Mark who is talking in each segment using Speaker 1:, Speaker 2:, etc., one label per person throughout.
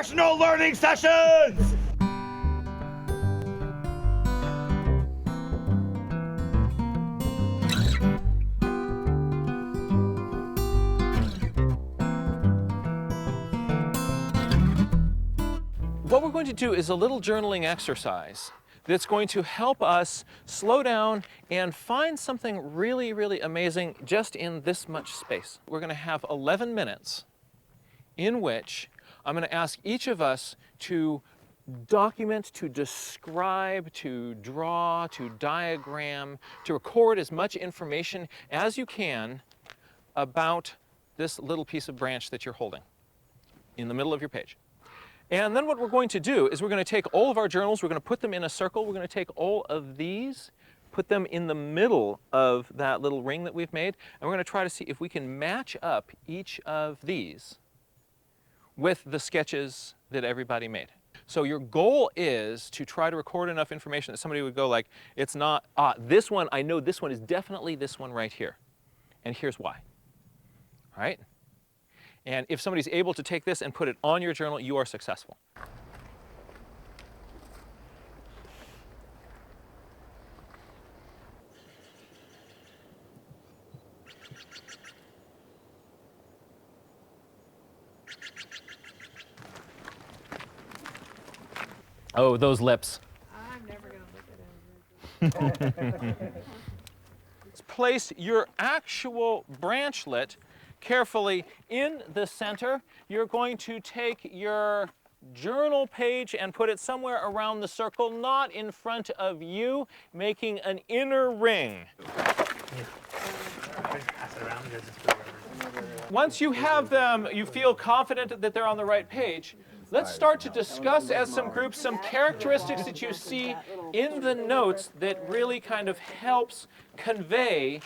Speaker 1: professional learning sessions!
Speaker 2: What we're going to do is a little journaling exercise that's going to help us slow down and find something really, really amazing just in this much space. We're going to have 11 minutes in which I'm going to ask each of us to document, to describe, to draw, to diagram, to record as much information as you can about this little piece of branch that you're holding in the middle of your page. And then what we're going to do is we're going to take all of our journals, we're going to put them in a circle, we're going to take all of these, put them in the middle of that little ring that we've made, and we're going to try to see if we can match up each of these with the sketches that everybody made. So your goal is to try to record enough information that somebody would go like, it's not, this one, I know this one is definitely this one right here. And here's why. All right? And if somebody's able to take this and put it on your journal, you are successful. Oh, those lips.
Speaker 3: I'm never going to look at him.
Speaker 2: Place your actual branchlet carefully in the center. You're going to take your journal page and put it somewhere around the circle, not in front of you, making an inner ring. Once you have them, you feel confident that they're on the right page, let's start to discuss as some groups some characteristics that you see in the notes that really kind of helps convey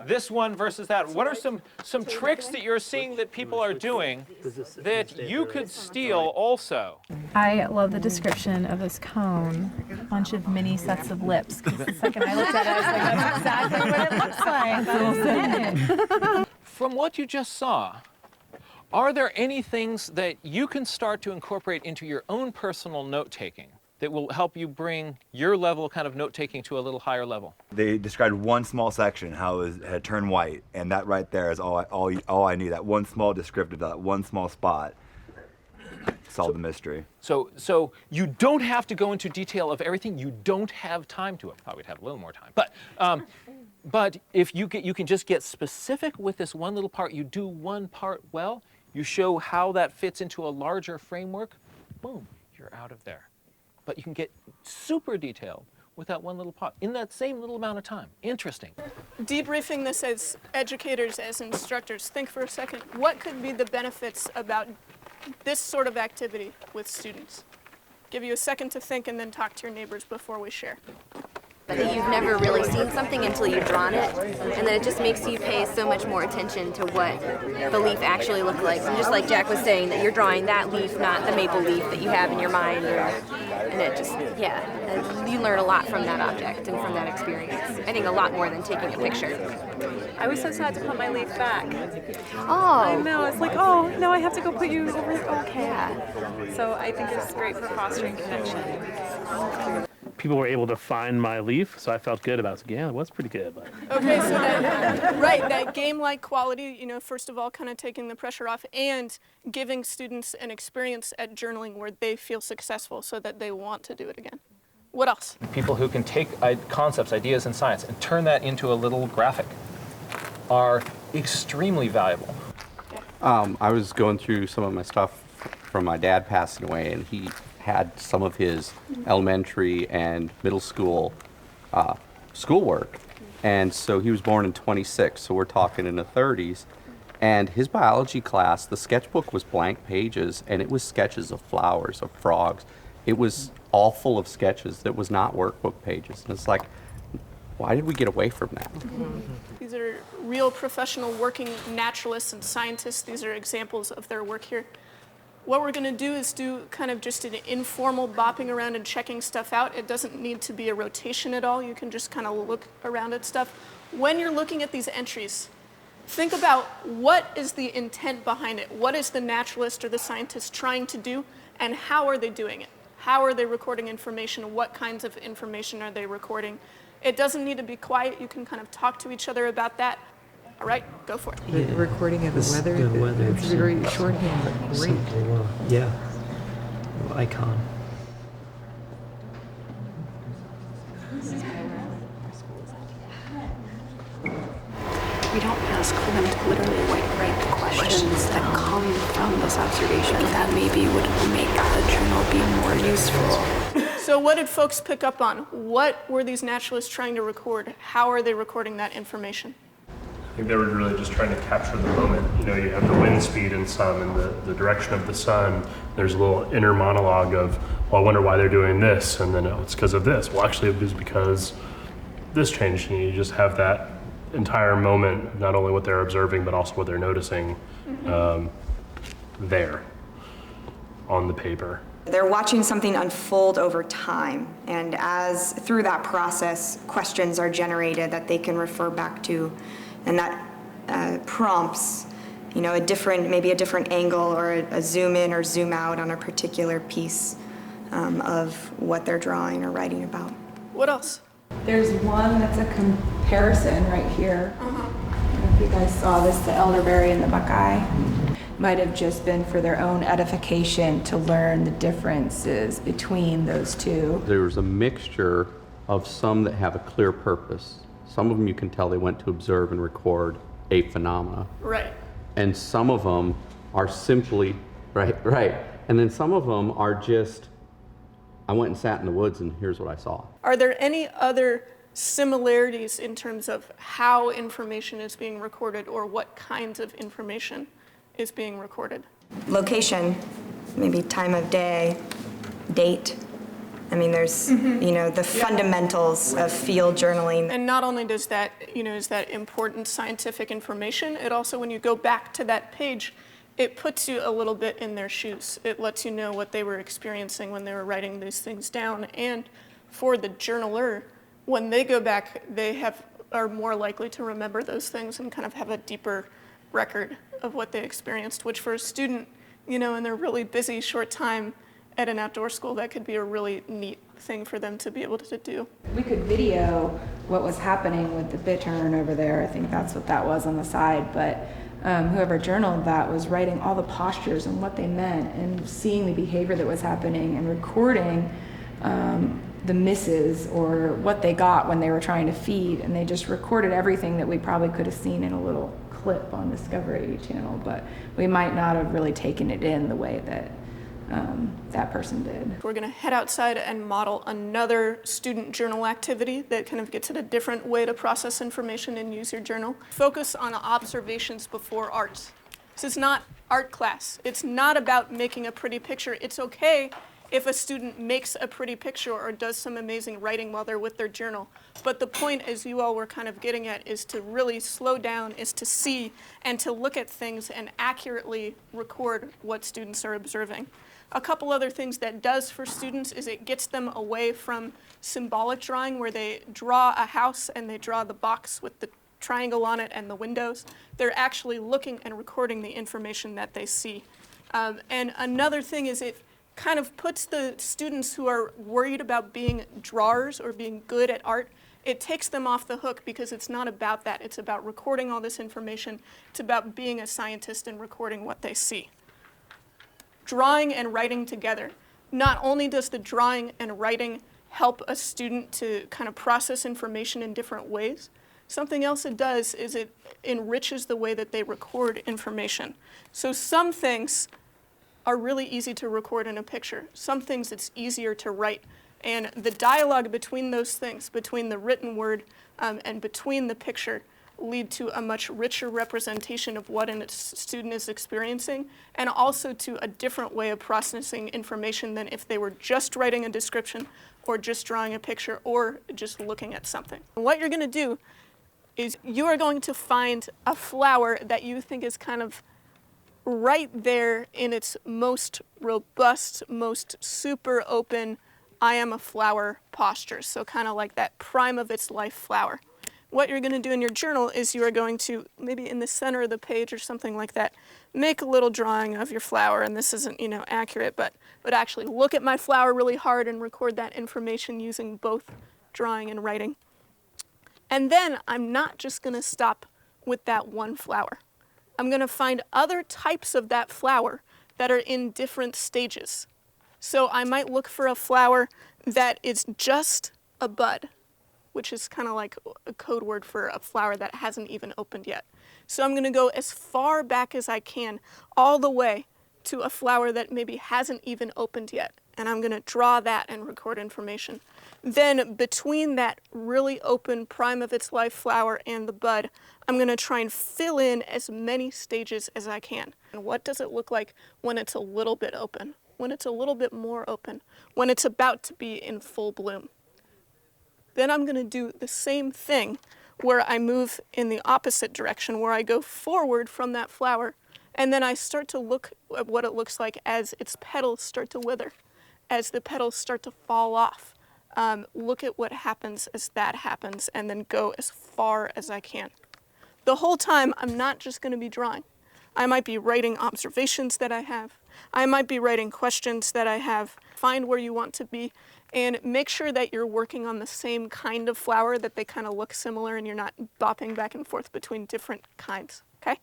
Speaker 2: this one versus that. What are some tricks that you're seeing that people are doing that you could steal also?
Speaker 3: I love the description of this cone, a bunch of mini sets of lips. 'Cause the second I looked at it, I was like, that's exactly what it looks like.
Speaker 2: From what you just saw, are there any things that you can start to incorporate into your own personal note-taking that will help you bring your level kind of note-taking to a little higher level?
Speaker 1: They described one small section, how it had turned white, and that right there is all I need. That one small descriptive, that one small spot. Solve the mystery.
Speaker 2: So you don't have to go into detail of everything. You don't have time to. Probably have a little more time. But if you can just get specific with this one little part, you do one part well, you show how that fits into a larger framework, boom, you're out of there. But you can get super detailed with that one little part in that same little amount of time. Interesting.
Speaker 4: Debriefing this as educators, as instructors, think for a second, what could be the benefits about this sort of activity with students? Give you a second to think and then talk to your neighbors before we share.
Speaker 5: That you've never really seen something until you've drawn it, and then it just makes you pay so much more attention to what the leaf actually looked like. And just like Jack was saying, that you're drawing that leaf, not the maple leaf that you have in your mind. And it just, yeah, you learn a lot from that object and from that experience. I think a lot more than taking a picture.
Speaker 3: I was so sad to put my leaf back.
Speaker 5: Oh.
Speaker 3: I know, it's like, oh, no, I have to go put you over. Okay.
Speaker 5: Yeah.
Speaker 3: So I think it's great for fostering connection.
Speaker 6: People were able to find my leaf, so I felt good about it. Yeah, it was pretty good. But.
Speaker 4: Okay, so that game-like quality, you know, first of all, kind of taking the pressure off and giving students an experience at journaling where they feel successful so that they want to do it again. What else?
Speaker 2: People who can take concepts, ideas in science, and turn that into a little graphic are extremely valuable.
Speaker 7: I was going through some of my stuff from my dad passing away, and he had some of his elementary and middle school schoolwork. And so he was born in 26, so we're talking in the 30s. And his biology class, the sketchbook was blank pages, and it was sketches of flowers, of frogs. It was all full of sketches that was not workbook pages. And it's like, why did we get away from that?
Speaker 4: These are real professional working naturalists and scientists. These are examples of their work here. What we're going to do is do kind of just an informal bopping around and checking stuff out. It doesn't need to be a rotation at all. You can just kind of look around at stuff. When you're looking at these entries, Think about what is the intent behind it? What is the naturalist or the scientist trying to do, and how are they doing it? How are they recording information? What kinds of information are they recording? It doesn't need to be quiet. You can kind of talk to each other about that. All right, go for it.
Speaker 8: The recording of the weather. It's very shorthand, but great.
Speaker 9: Yeah. Icon.
Speaker 10: We don't ask for them to literally write the questions that come from this observation. That maybe would make the journal be more useful.
Speaker 4: So what did folks pick up on? What were these naturalists trying to record? How are they recording that information?
Speaker 11: I think they were really just trying to capture the moment. You know, you have the wind speed and sun and the direction of the sun. There's a little inner monologue of, well, I wonder why they're doing this, and then oh, it's because of this. Well, actually, it was because this changed, and you just have that entire moment, not only what they're observing, but also what they're noticing there on the paper.
Speaker 12: They're watching something unfold over time, and as through that process, questions are generated that they can refer back to, and that prompts, you know, maybe a different angle or a zoom in or zoom out on a particular piece of what they're drawing or writing about.
Speaker 4: What else?
Speaker 13: There's one that's a comparison right here. I don't know if you guys saw this, the elderberry and the buckeye. Might have just been for their own edification to learn the differences between those two.
Speaker 7: There was a mixture of some that have a clear purpose. Some of them you can tell they went to observe and record a phenomena.
Speaker 4: Right.
Speaker 7: And some of them are simply, right. And then some of them are just, I went and sat in the woods and here's what I saw.
Speaker 4: Are there any other similarities in terms of how information is being recorded or what kinds of information is being recorded?
Speaker 12: Location, maybe time of day, date. I mean, there's, you know, the fundamentals of field journaling.
Speaker 4: And not only does that, you know, is that important scientific information, it also, when you go back to that page, it puts you a little bit in their shoes. It lets you know what they were experiencing when they were writing these things down. And for the journaler, when they go back, they are more likely to remember those things and kind of have a deeper record of what they experienced, which for a student, you know, in their really busy short time at an outdoor school, that could be a really neat thing for them to be able to do.
Speaker 13: We could video what was happening with the bittern over there. I think that's what that was on the side, but whoever journaled that was writing all the postures and what they meant and seeing the behavior that was happening and recording the misses or what they got when they were trying to feed, and they just recorded everything that we probably could have seen in a little clip on Discovery Channel, but we might not have really taken it in the way that that person did.
Speaker 4: We're going to head outside and model another student journal activity that kind of gets at a different way to process information and use your journal. Focus on observations before art. This is not art class. It's not about making a pretty picture. It's okay if a student makes a pretty picture or does some amazing writing while they're with their journal. But the point, as you all were kind of getting at, is to really slow down, is to see and to look at things and accurately record what students are observing. A couple other things that does for students is it gets them away from symbolic drawing, where they draw a house and they draw the box with the triangle on it and the windows. They're actually looking and recording the information that they see. And another thing is it kind of puts the students who are worried about being drawers or being good at art, it takes them off the hook, because it's not about that. It's about recording all this information. It's about being a scientist and recording what they see. Drawing and writing together. Not only does the drawing and writing help a student to kind of process information in different ways, something else it does is it enriches the way that they record information. So some things are really easy to record in a picture. Some things it's easier to write. And the dialogue between those things, between the written word and between the picture, lead to a much richer representation of what a student is experiencing, and also to a different way of processing information than if they were just writing a description or just drawing a picture or just looking at something. And what you're going to do is you are going to find a flower that you think is kind of right there in its most robust, most super open, I am a flower posture. So kind of like that prime of its life flower. what you're going to do in your journal is you are going to, maybe in the center of the page or something like that, make a little drawing of your flower. And this isn't, accurate, but actually look at my flower really hard and record that information using both drawing and writing. And then I'm not just going to stop with that one flower. I'm going to find other types of that flower that are in different stages. So I might look for a flower that is just a bud, which is kind of like a code word for a flower that hasn't even opened yet. So I'm going to go as far back as I can, all the way to a flower that maybe hasn't even opened yet. And I'm going to draw that and record information. Then between that really open prime of its life flower and the bud, I'm going to try and fill in as many stages as I can. And what does it look like when it's a little bit open, when it's a little bit more open, when it's about to be in full bloom? Then I'm going to do the same thing where I move in the opposite direction, where I go forward from that flower, and then I start to look at what it looks like as its petals start to wither, as the petals start to fall off. Look at what happens as that happens, and then go as far as I can. The whole time, I'm not just going to be drawing. I might be writing observations that I have. I might be writing questions that I have. Find where you want to be, and make sure that you're working on the same kind of flower, that they kind of look similar and you're not bopping back and forth between different kinds, okay?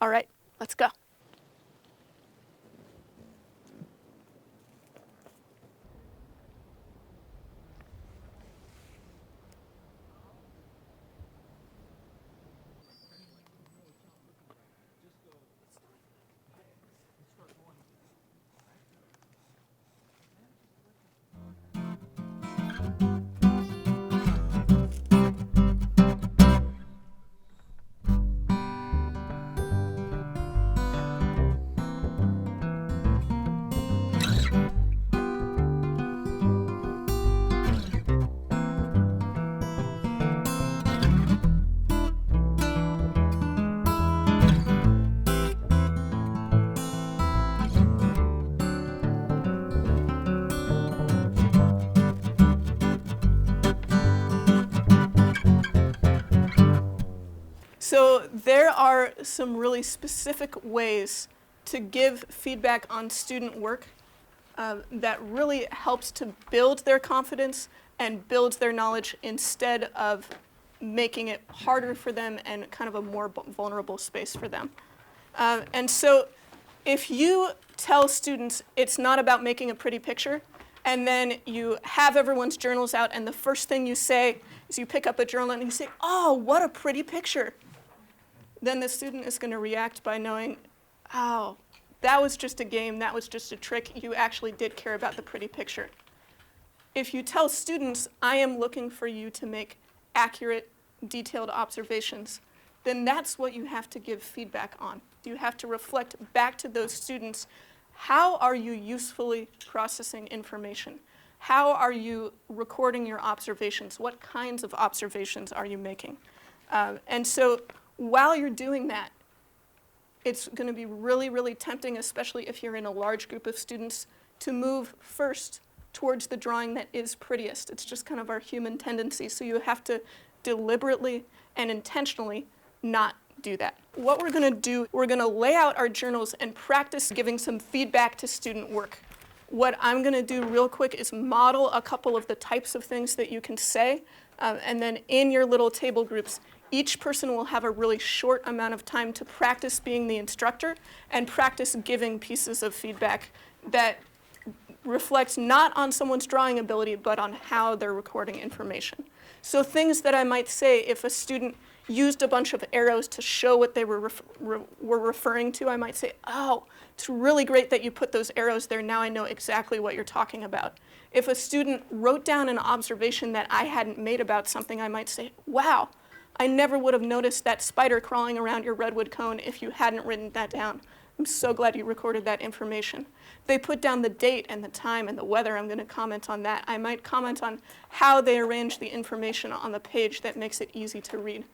Speaker 4: All right, let's go. So there are some really specific ways to give feedback on student work that really helps to build their confidence and build their knowledge instead of making it harder for them and kind of a more vulnerable space for them. And so if you tell students it's not about making a pretty picture, and then you have everyone's journals out, and the first thing you say is you pick up a journal and you say, "Oh, what a pretty picture," then the student is going to react by knowing, "Oh, that was just a game, that was just a trick, you actually did care about the pretty picture." If you tell students, "I am looking for you to make accurate, detailed observations," then that's what you have to give feedback on. You have to reflect back to those students, how are you usefully processing information? How are you recording your observations? What kinds of observations are you making? And so while you're doing that, it's going to be really, really tempting, especially if you're in a large group of students, to move first towards the drawing that is prettiest. It's just kind of our human tendency. So you have to deliberately and intentionally not do that. What we're going to do, we're going to lay out our journals and practice giving some feedback to student work. What I'm going to do real quick is model a couple of the types of things that you can say, and then in your little table groups, each person will have a really short amount of time to practice being the instructor and practice giving pieces of feedback that reflect not on someone's drawing ability, but on how they're recording information. So things that I might say, if a student used a bunch of arrows to show what they were referring to, I might say, "Oh, it's really great that you put those arrows there. Now I know exactly what you're talking about." If a student wrote down an observation that I hadn't made about something, I might say, "Wow, I never would have noticed that spider crawling around your redwood cone if you hadn't written that down. I'm so glad you recorded that information." They put down the date and the time and the weather. I'm going to comment on that. I might comment on how they arrange the information on the page that makes it easy to read.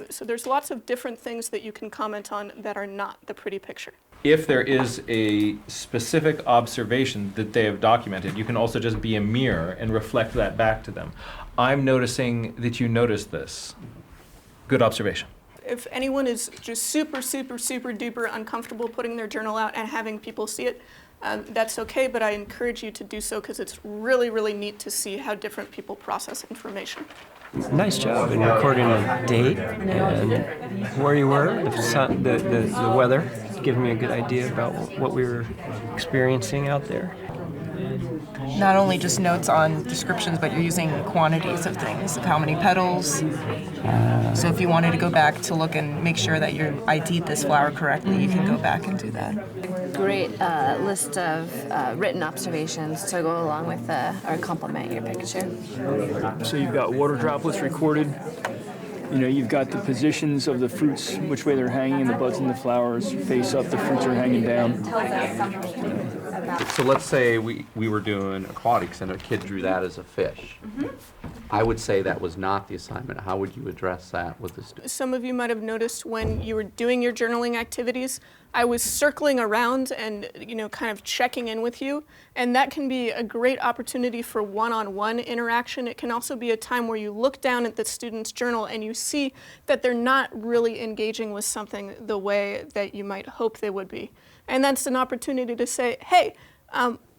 Speaker 4: So there's lots of different things that you can comment on that are not the pretty picture.
Speaker 2: If there is a specific observation that they have documented, you can also just be a mirror and reflect that back to them. I'm noticing that you noticed this. Good observation.
Speaker 4: If anyone is just super, super, super duper uncomfortable putting their journal out and having people see it, that's okay, but I encourage you to do so because it's really, really neat to see how different people process information.
Speaker 9: Nice job in recording the date and where you were, the sun, the weather, giving me a good idea about what we were experiencing out there.
Speaker 14: Not only just notes on descriptions, but you're using quantities of things, of how many petals. So if you wanted to go back to look and make sure that you ID'd this flower correctly, you can go back and do that.
Speaker 10: Great list of written observations to go along with or complement your picture.
Speaker 15: So you've got water droplets recorded. You know, you've got the positions of the fruits, which way they're hanging, the buds and the flowers face up, the fruits are hanging down.
Speaker 7: So let's say we were doing aquatics and a kid drew that as a fish. I would say that was not the assignment. How would you address that with the students?
Speaker 4: Some of you might have noticed when you were doing your journaling activities, I was circling around and, kind of checking in with you. And that can be a great opportunity for one-on-one interaction. It can also be a time where you look down at the student's journal and you see that they're not really engaging with something the way that you might hope they would be. And that's an opportunity to say, hey,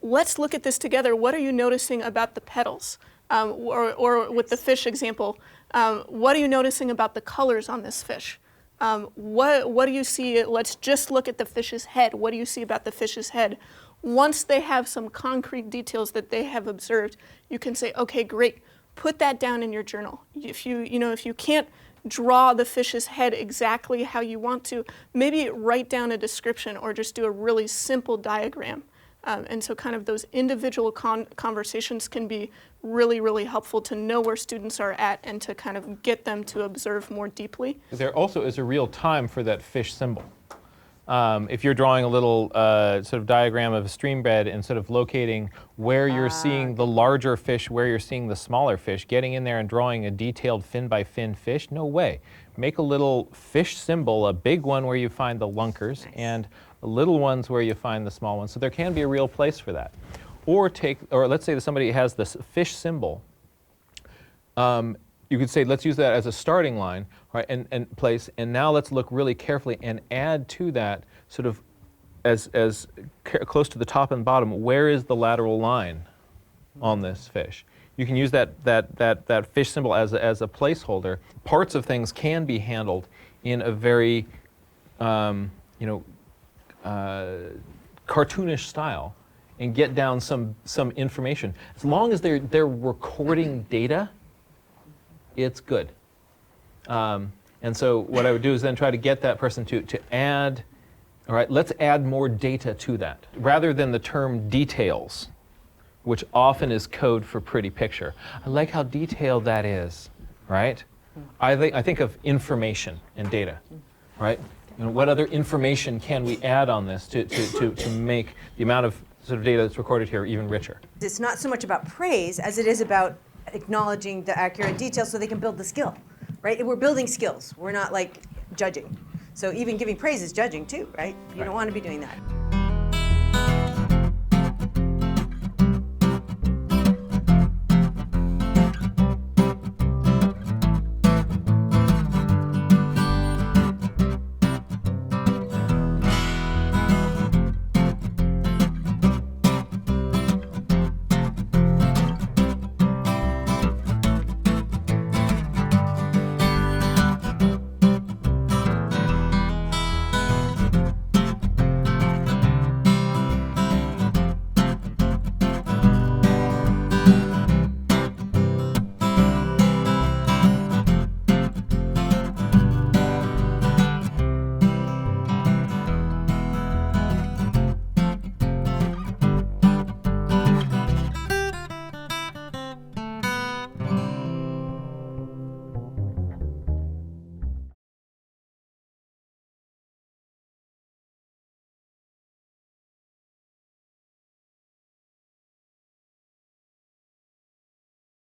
Speaker 4: let's look at this together. What are you noticing about the petals? Or with the fish example, what are you noticing about the colors on this fish? What do you see? Let's just look at the fish's head. What do you see about the fish's head? Once they have some concrete details that they have observed, you can say, okay, great, put that down in your journal. If you can't draw the fish's head exactly how you want to, maybe write down a description or just do a really simple diagram. And so kind of those individual conversations can be really, really helpful to know where students are at and to kind of get them to observe more deeply.
Speaker 2: There also is a real time for that fish symbol. If you're drawing a little sort of diagram of a stream bed and sort of locating where you're seeing the larger fish, where you're seeing the smaller fish, getting in there and drawing a detailed fin by fin fish, no way. Make a little fish symbol, a big one where you find the lunkers, and little ones where you find the small ones. So there can be a real place for that. Or let's say that somebody has this fish symbol. You could say, let's use that as a starting line, right, and place, and now let's look really carefully and add to that sort of as close to the top and bottom, where is the lateral line on this fish? You can use that fish symbol as a placeholder. Parts of things can be handled in a very, cartoonish style and get down some information. As long as they're recording data, it's good. And so what I would do is then try to get that person to add, all right, let's add more data to that. Rather than the term details, which often is code for pretty picture. I like how detailed that is, right? I think of information and data, right? What other information can we add on this to make the amount of sort of data that's recorded here even richer?
Speaker 16: It's not so much about praise as it is about acknowledging the accurate details so they can build the skill, right? We're building skills. We're not like judging. So even giving praise is judging too, right? You don't want to be doing that.